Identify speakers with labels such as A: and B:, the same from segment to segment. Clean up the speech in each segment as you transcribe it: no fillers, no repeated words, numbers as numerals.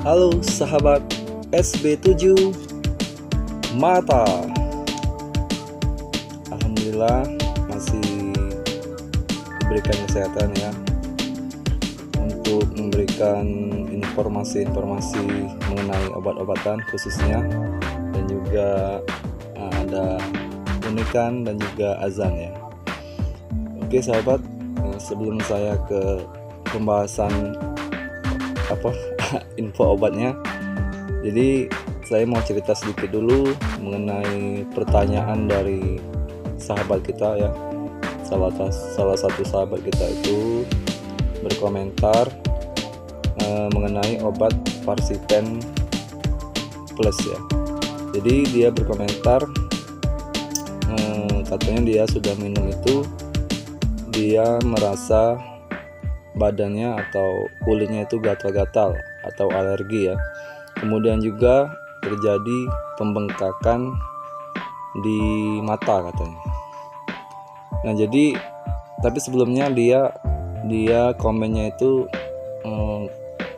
A: Halo sahabat SB7 Mata. Alhamdulillah masih diberikan kesehatan ya, untuk memberikan informasi-informasi mengenai obat-obatan khususnya, dan juga ada unikan dan juga azan ya. Oke sahabat, sebelum saya ke pembahasan info obatnya, jadi saya mau cerita sedikit dulu mengenai pertanyaan dari sahabat kita ya. Salah satu sahabat kita itu berkomentar mengenai obat Varsipen Plus ya. Jadi dia berkomentar, katanya dia sudah minum itu, dia merasa badannya atau kulitnya itu gatal-gatal atau alergi ya. Kemudian juga terjadi pembengkakan di mata katanya. Nah jadi, tapi sebelumnya dia komennya itu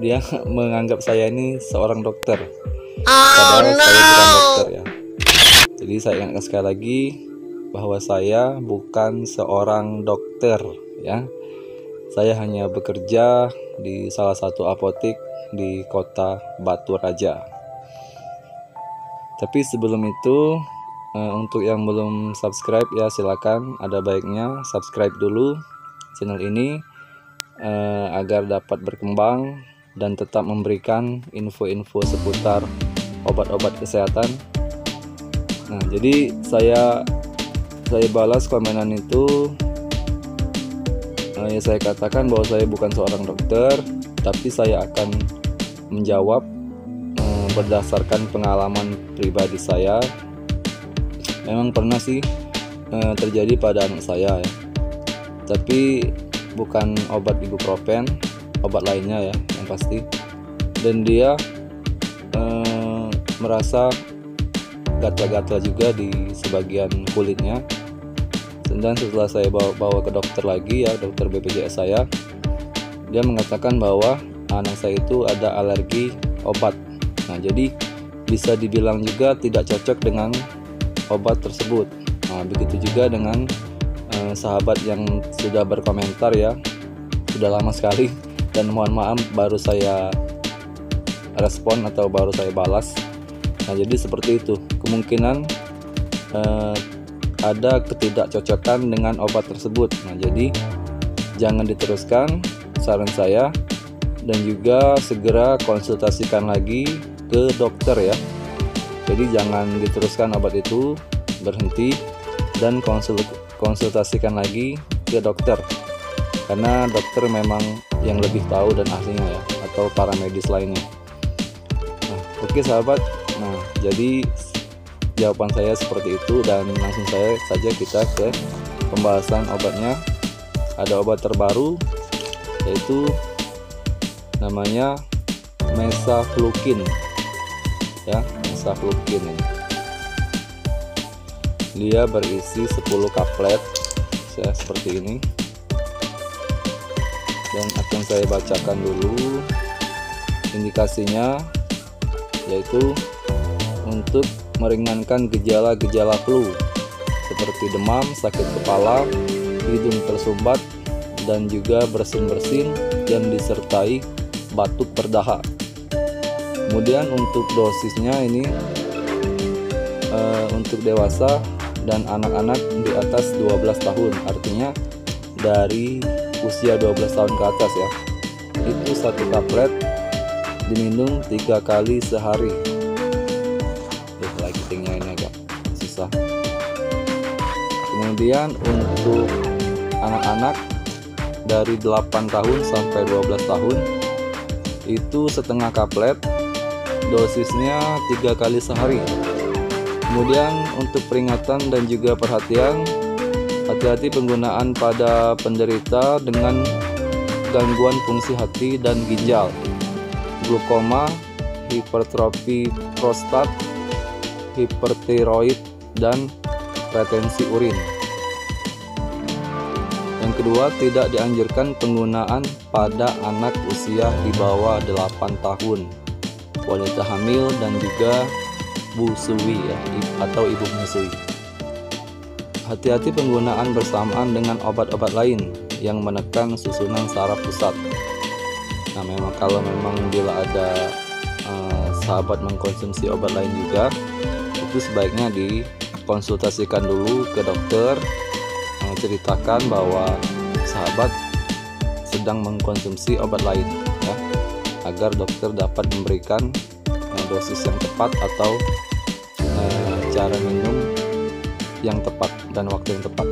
A: dia menganggap saya ini seorang dokter, padahal saya bukan dokter ya. Jadi saya ingatkan sekali lagi bahwa saya bukan seorang dokter ya. Saya hanya bekerja di salah satu apotek di kota Batu Raja. Tapi sebelum itu, untuk yang belum subscribe ya silakan, ada baiknya subscribe dulu channel ini agar dapat berkembang dan tetap memberikan info-info seputar obat-obat kesehatan. Nah, jadi saya balas komenan itu. Ya saya katakan bahwa saya bukan seorang dokter, tapi saya akan menjawab berdasarkan pengalaman pribadi saya. Memang pernah sih terjadi pada anak saya ya, tapi bukan obat ibuprofen, obat lainnya ya yang pasti. Dan dia merasa gatal-gatal juga di sebagian kulitnya. Dan setelah saya bawa ke dokter lagi ya, dokter BPJS saya, dia mengatakan bahwa anak saya itu ada alergi obat. Nah jadi bisa dibilang juga tidak cocok dengan obat tersebut. Nah begitu juga dengan sahabat yang sudah berkomentar ya, sudah lama sekali, dan mohon maaf baru saya respon atau baru saya balas. Nah jadi seperti itu, kemungkinan ada ketidakcocokan dengan obat tersebut. Nah jadi jangan diteruskan, saran saya, dan juga segera konsultasikan lagi ke dokter ya. Jadi jangan diteruskan obat itu, berhenti dan konsultasikan lagi ke dokter, karena dokter memang yang lebih tahu dan ahlinya ya, atau para medis lainnya. Nah, oke sahabat, nah jadi jawaban saya seperti itu, dan langsung saja kita ke pembahasan obatnya. Ada obat terbaru yaitu namanya Mefloquine ya, Mefloquine ini. Dia berisi 10 kaplet ya, seperti ini, dan akan saya bacakan dulu indikasinya, yaitu untuk meringankan gejala-gejala flu seperti demam, sakit kepala, hidung tersumbat, dan juga bersin-bersin yang disertai batuk berdahak. Kemudian untuk dosisnya ini untuk dewasa dan anak-anak di atas 12 tahun, artinya dari usia 12 tahun ke atas ya. Itu satu kaplet diminum 3 kali sehari. Lightingnya ini agak susah. Kemudian untuk anak-anak dari 8 tahun sampai 12 tahun itu setengah kaplet, dosisnya 3 kali sehari. Kemudian untuk peringatan dan juga perhatian, hati-hati penggunaan pada penderita dengan gangguan fungsi hati dan ginjal, glukoma, hipertrofi prostat, hipertiroid, dan retensi urin. Yang kedua, tidak dianjurkan penggunaan pada anak usia di bawah 8 tahun. wanita hamil, dan juga busui ya, atau ibu menyusui. Hati-hati penggunaan bersamaan dengan obat-obat lain yang menekan susunan saraf pusat. Nah, memang kalau memang bila ada sahabat mengkonsumsi obat lain juga, itu sebaiknya dikonsultasikan dulu ke dokter, ceritakan bahwa sahabat sedang mengkonsumsi obat lain ya, agar dokter dapat memberikan dosis yang tepat atau cara minum yang tepat dan waktu yang tepat.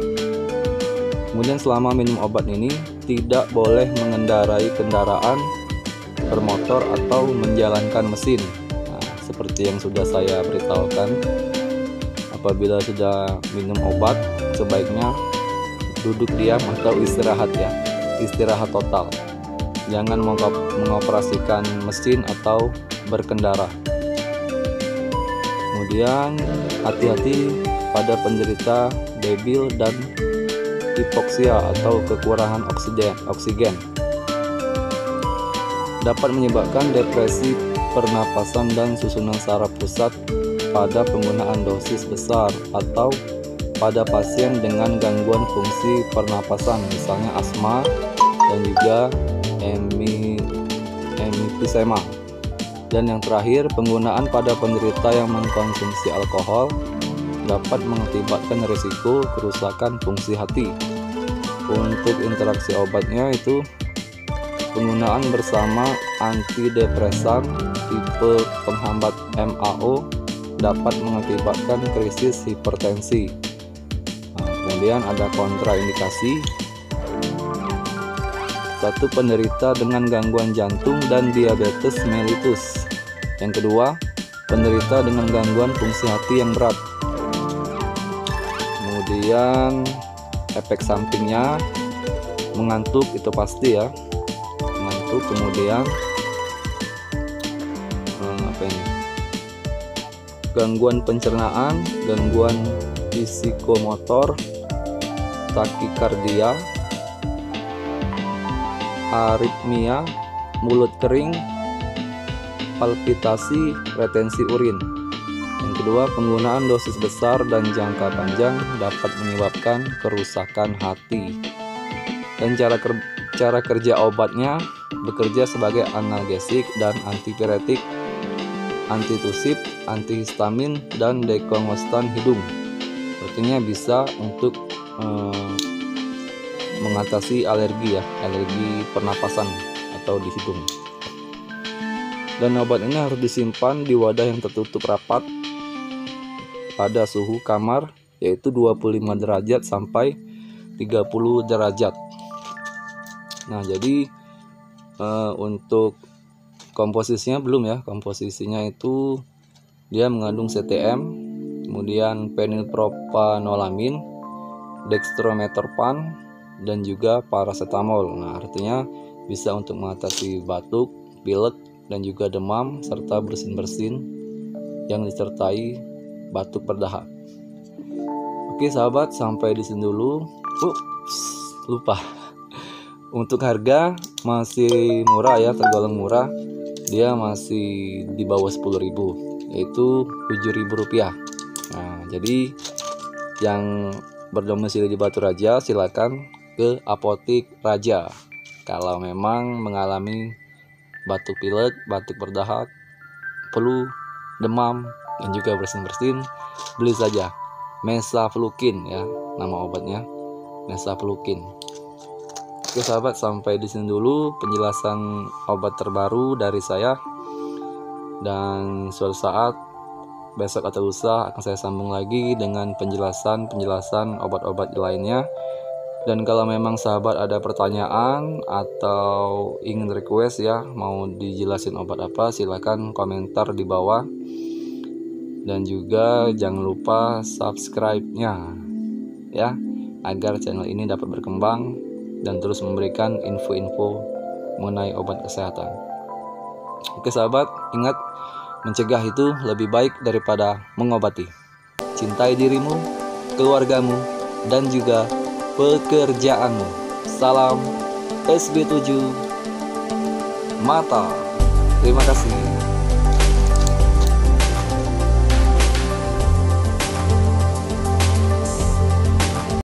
A: Kemudian selama minum obat ini tidak boleh mengendarai kendaraan bermotor atau menjalankan mesin. Nah, seperti yang sudah saya beritahukan, apabila sudah minum obat sebaiknya duduk diam atau istirahat ya, istirahat total. Jangan mengoperasikan mesin atau berkendara. Kemudian hati-hati pada penderita debil dan hipoksia atau kekurangan oksigen. Dapat menyebabkan depresi pernapasan dan susunan saraf pusat pada penggunaan dosis besar atau pada pasien dengan gangguan fungsi pernapasan, misalnya asma dan juga emifisema. Dan yang terakhir, penggunaan pada penderita yang mengkonsumsi alkohol dapat mengakibatkan risiko kerusakan fungsi hati. Untuk interaksi obatnya itu penggunaan bersama antidepresan tipe penghambat MAO dapat mengakibatkan krisis hipertensi. Nah, kemudian ada kontraindikasi. Satu, penderita dengan gangguan jantung dan diabetes mellitus. Yang kedua, penderita dengan gangguan fungsi hati yang berat. Kemudian efek sampingnya mengantuk, itu pasti ya, mengantuk. Kemudian gangguan pencernaan, gangguan psikomotor, takikardia, aritmia, mulut kering, palpitasi, retensi urin. Yang kedua, penggunaan dosis besar dan jangka panjang dapat menyebabkan kerusakan hati. Dan cara kerja obatnya bekerja sebagai analgesik dan antipiretik, antitusif, antihistamin, dan dekongostan hidung. Artinya bisa untuk mengatasi alergi ya, alergi pernapasan atau di hidung. Dan obat ini harus disimpan di wadah yang tertutup rapat pada suhu kamar, yaitu 25 derajat sampai 30 derajat. Nah, jadi untuk komposisinya belum ya. Komposisinya itu dia mengandung CTM, kemudian fenilpropanolamin, dextromethorphan, dan juga paracetamol. Nah, artinya bisa untuk mengatasi batuk, pilek, dan juga demam serta bersin-bersin yang disertai batuk berdahak. Oke sahabat, sampai di sini dulu. Lupa. Untuk harga masih murah ya, tergolong murah. Dia masih di bawah 10.000, yaitu Rp7.000. Nah, jadi yang berdomisili di Batu Raja silakan ke apotik Raja. Kalau memang mengalami batuk pilek, batuk berdahak, flu, demam, dan juga bersin-bersin, beli saja Mesaflukin ya, nama obatnya Mesaflukin. Oke sahabat, sampai di sini dulu penjelasan obat terbaru dari saya. Dan suatu saat besok atau lusa akan saya sambung lagi dengan penjelasan obat-obat lainnya. Dan kalau memang sahabat ada pertanyaan atau ingin request ya, mau dijelasin obat apa, silakan komentar di bawah. Dan juga jangan lupa subscribe-nya ya, agar channel ini dapat berkembang dan terus memberikan info-info mengenai obat kesehatan. Oke sahabat, ingat, mencegah itu lebih baik daripada mengobati. Cintai dirimu, keluargamu, dan juga pekerjaanmu. Salam SB7 Mata. Terima kasih.